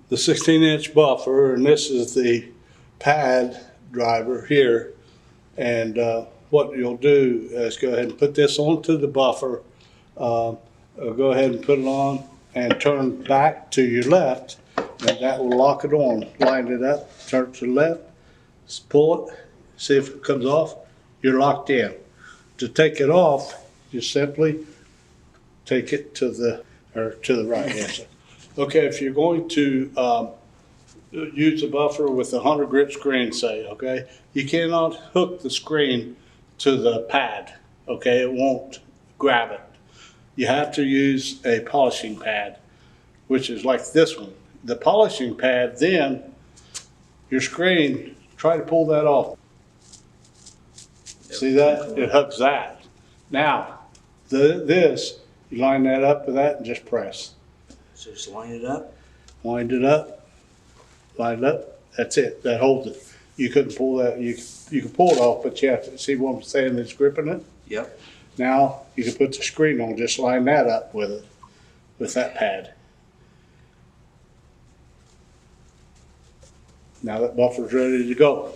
the 16-inch buffer, and this is the pad driver here. And what you'll do is go ahead and put this onto the buffer. Go ahead and put it on and turn back to your left, and that will lock it on. Line it up, turn it to the left, pull it, see if it comes off. You're locked in. To take it off, you simply take it to the right hand side. Okay, if you're going to use a buffer with a 100 grit screen, say, okay, you cannot hook the screen to the pad, okay? It won't grab it. You have to use a polishing pad, which is like this one. The polishing pad, then your screen, try to pull that off. See that? It hooks that. Now, this, you line that up with that and just press. So just line it up? Wind it up, line it up, that's it, that holds it. You couldn't pull that, you can pull it off, but you have to, see what I'm saying, it's gripping it? Yep. Now, you can put the screen on, just line that up with it, with that pad. Now that buffer's ready to go.